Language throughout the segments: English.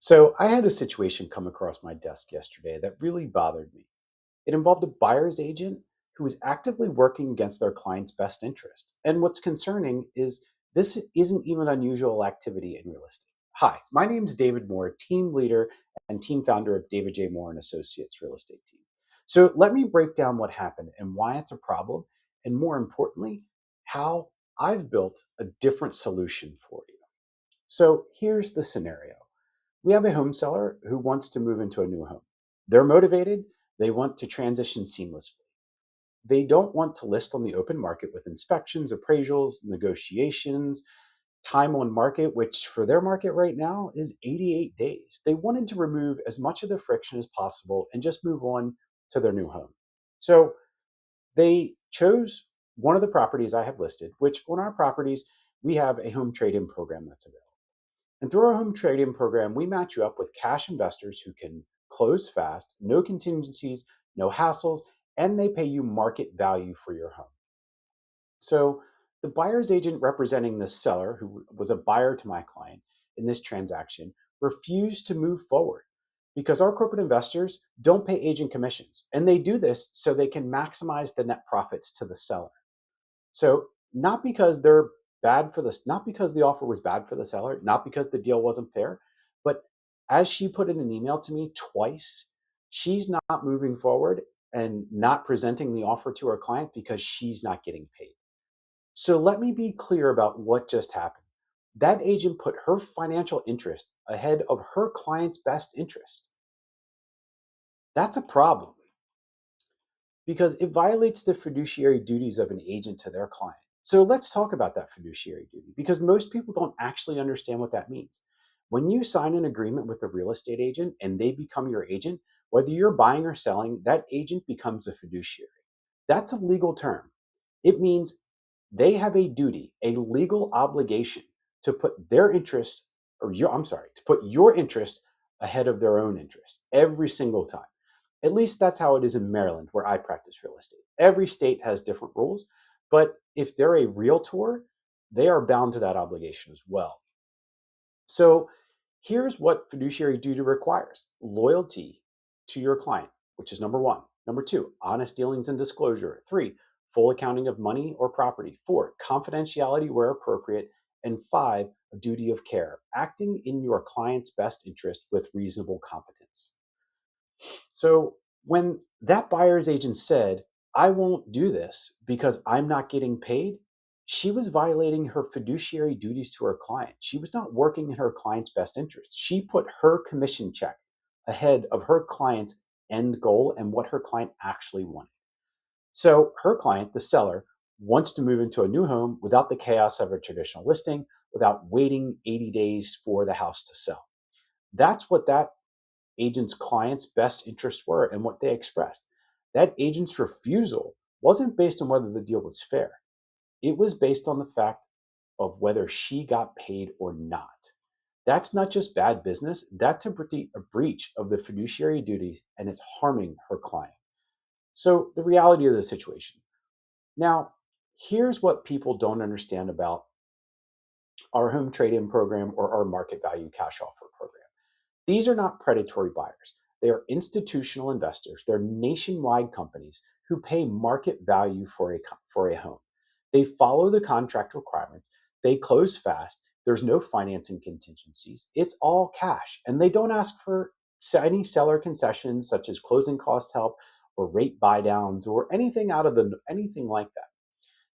So I had a situation come across my desk yesterday that really bothered me. It involved a buyer's agent who was actively working against their client's best interest. And what's concerning is this isn't even unusual activity in real estate. Hi, my name is David Moore, team leader and team founder of David J. Moore and Associates Real Estate Team. So let me break down what happened and why it's a problem, and more importantly, how I've built a different solution for you. So here's the scenario. We have a home seller who wants to move into a new home. They're motivated, they want to transition seamlessly. They don't want to list on the open market with inspections, appraisals, negotiations, time on market, which for their market right now is 88 days. They wanted to remove as much of the friction as possible and just move on to their new home. So they chose one of the properties I have listed, which on our properties, we have a home trade-in program that's available. And through our home trading program, we match you up with cash investors who can close fast, no contingencies, no hassles, and they pay you market value for your home. So the buyer's agent representing the seller, who was a buyer to my client in this transaction, refused to move forward because our corporate investors don't pay agent commissions. And they do this so they can maximize the net profits to the seller. So not because they're bad for this, not because the offer was bad for the seller, not because the deal wasn't fair, but as she put in an email to me twice, she's not moving forward and not presenting the offer to her client because she's not getting paid. So let me be clear about what just happened. That agent put her financial interest ahead of her client's best interest. That's a problem, because it violates the fiduciary duties of an agent to their client. So let's talk about that fiduciary duty, because most people don't actually understand what that means. When you sign an agreement with a real estate agent and they become your agent, whether you're buying or selling, that agent becomes a fiduciary. That's a legal term. It means they have a duty, a legal obligation to put their interest, to put your interest ahead of their own interest every single time. At least that's how it is in Maryland, where I practice real estate. Every state has different rules, but if they're a realtor, they are bound to that obligation as well. So here's what fiduciary duty requires: loyalty to your client, which is number one. Number two, honest dealings and disclosure. Three, full accounting of money or property. Four, confidentiality where appropriate. And five, a duty of care, acting in your client's best interest with reasonable competence. So when that buyer's agent said, I won't do this because I'm not getting paid, she was violating her fiduciary duties to her client. She was not working in her client's best interest. She put her commission check ahead of her client's end goal and what her client actually wanted. So her client, the seller, wants to move into a new home without the chaos of a traditional listing, without waiting 80 days for the house to sell. That's what that agent's clients' best interests were and what they expressed. That agent's refusal wasn't based on whether the deal was fair. It was based on the fact of whether she got paid or not. That's not just bad business, that's a breach of the fiduciary duties, and it's harming her client. So, the reality of the situation. Now, here's what people don't understand about our home trade in program or our market value cash offer program. These are not predatory buyers. They are institutional investors. They're nationwide companies who pay market value for a home. They follow the contract requirements. They close fast. There's no financing contingencies. It's all cash. And they don't ask for any seller concessions such as closing cost help or rate buy downs or anything like that.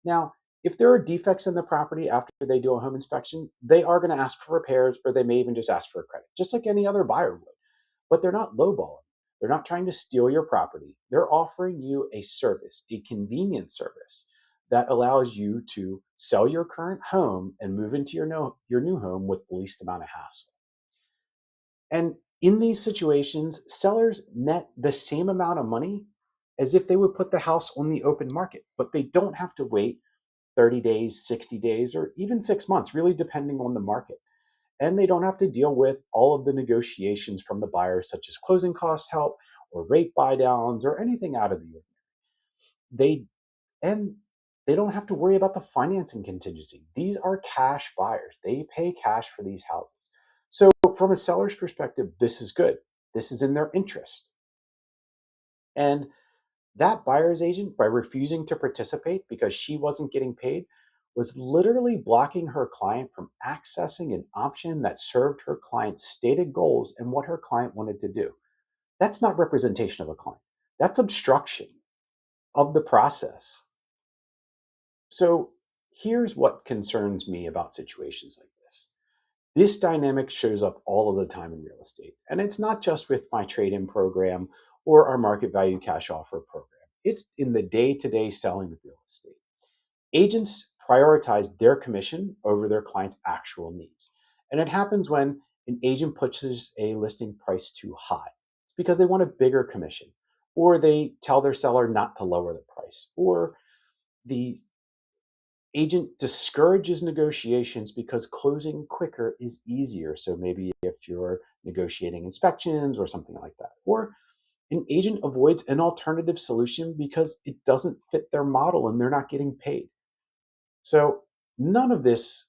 Now, if there are defects in the property after they do a home inspection, they are going to ask for repairs, or they may even just ask for a credit, just like any other buyer would. But they're not lowballing. They're not trying to steal your property. They're offering you a service, a convenience service that allows you to sell your current home and move into your new home with the least amount of hassle. And in these situations, sellers net the same amount of money as if they would put the house on the open market, but they don't have to wait 30 days, 60 days, or even 6 months, really depending on the market. And they don't have to deal with all of the negotiations from the buyers, such as closing cost help or rate buy downs or anything out of the ordinary. They and they don't have to worry about the financing contingency. These are cash buyers. They pay cash for these houses. So, from a seller's perspective, this is good. This is in their interest. And that buyer's agent, by refusing to participate because she wasn't getting paid, was literally blocking her client from accessing an option that served her client's stated goals and what her client wanted to do. That's not representation of a client, that's obstruction of the process. So, here's what concerns me about situations like this. This dynamic shows up all of the time in real estate. And it's not just with my trade in program or our market value cash offer program, it's in the day to day selling of real estate. Agents prioritize their commission over their client's actual needs. And it happens when an agent pushes a listing price too high. It's because they want a bigger commission, or they tell their seller not to lower the price, or the agent discourages negotiations because closing quicker is easier. So maybe if you're negotiating inspections or something like that, or an agent avoids an alternative solution because it doesn't fit their model and they're not getting paid. So none of this,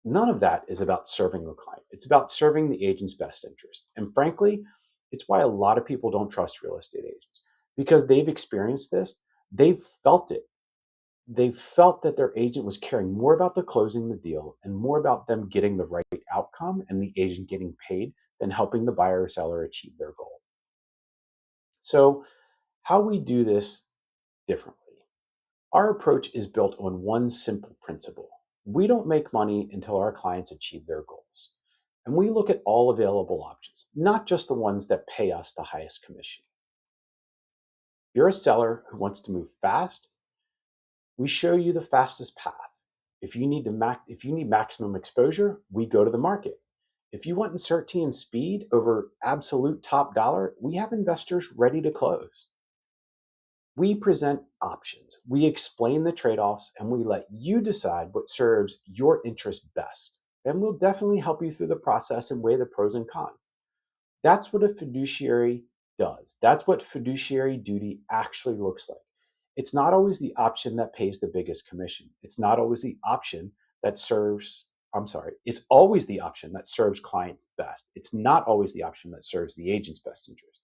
none of that is about serving the client. It's about serving the agent's best interest. And frankly, it's why a lot of people don't trust real estate agents because they've experienced this, they've felt it. They felt that their agent was caring more about the closing the deal and more about them getting the right outcome and the agent getting paid than helping the buyer or seller achieve their goal. So, how we do this differently. Our approach is built on one simple principle. We don't make money until our clients achieve their goals. And we look at all available options, not just the ones that pay us the highest commission. If you're a seller who wants to move fast, we show you the fastest path. If you need maximum exposure, we go to the market. If you want uncertainty and speed over absolute top dollar, we have investors ready to close. We present options, we explain the trade-offs, and we let you decide what serves your interest best. And we'll definitely help you through the process and weigh the pros and cons. That's what a fiduciary does. That's what fiduciary duty actually looks like. It's not always the option that pays the biggest commission. It's not always the option that serves, I'm sorry, it's always the option that serves clients best. It's not always the option that serves the agent's best interest.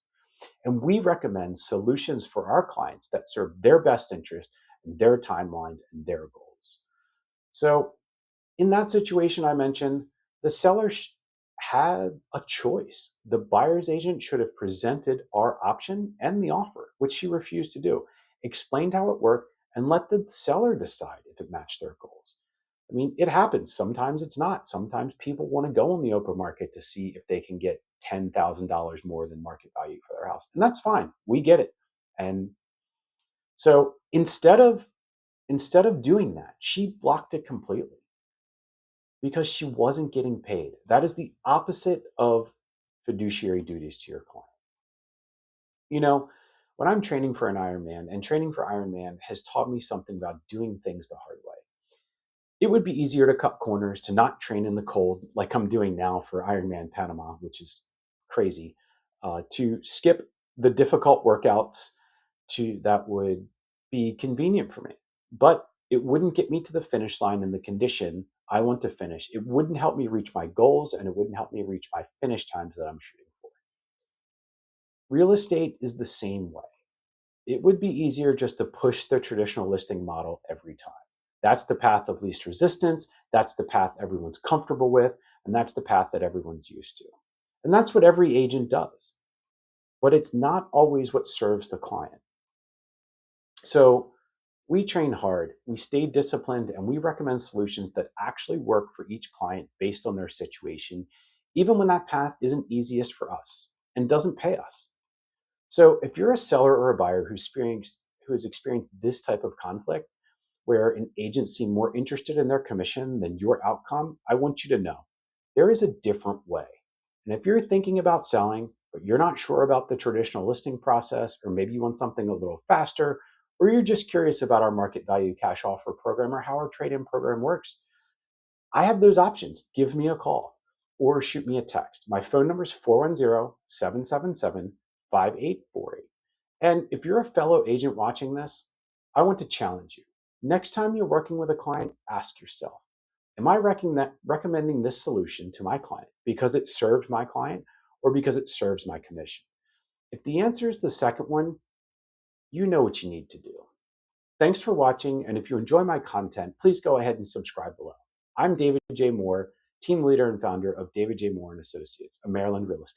And we recommend solutions for our clients that serve their best interest and their timelines and their goals. So in that situation I mentioned, the seller had a choice. The buyer's agent should have presented our option and the offer, which she refused to do, explained how it worked, and let the seller decide if it matched their goals. I mean, it happens. Sometimes it's not. Sometimes people want to go on the open market to see if they can get $10,000 more than market value for their house. And that's fine. We get it. And so instead of doing that, she blocked it completely because she wasn't getting paid. That is the opposite of fiduciary duties to your client. You know, when I'm training for an Ironman, and training for Ironman has taught me something about doing things the hard way. It would be easier to cut corners, to not train in the cold like I'm doing now for Ironman Panama, which is crazy, to skip the difficult workouts to that would be convenient for me. But it wouldn't get me to the finish line in the condition I want to finish. It wouldn't help me reach my goals and it wouldn't help me reach my finish times that I'm shooting for. Real estate is the same way. It would be easier just to push the traditional listing model every time. That's the path of least resistance. That's the path everyone's comfortable with. And that's the path that everyone's used to. And that's what every agent does. But it's not always what serves the client. So we train hard, we stay disciplined, and we recommend solutions that actually work for each client based on their situation, even when that path isn't easiest for us and doesn't pay us. So if you're a seller or a buyer who has experienced this type of conflict, where an agent seemed more interested in their commission than your outcome, I want you to know there is a different way. And if you're thinking about selling, but you're not sure about the traditional listing process, or maybe you want something a little faster, or you're just curious about our market value cash offer program or how our trade in program works, I have those options. Give me a call or shoot me a text. My phone number is 410-777-5848. And if you're a fellow agent watching this, I want to challenge you. Next time you're working with a client, ask yourself, Am I recommending this solution to my client because it served my client or because it serves my commission? If the answer is the second one, you know what you need to do. Thanks for watching, and if you enjoy my content, please go ahead and subscribe below. I'm David J. Moore, team leader and founder of David J. Moore and Associates, a Maryland real estate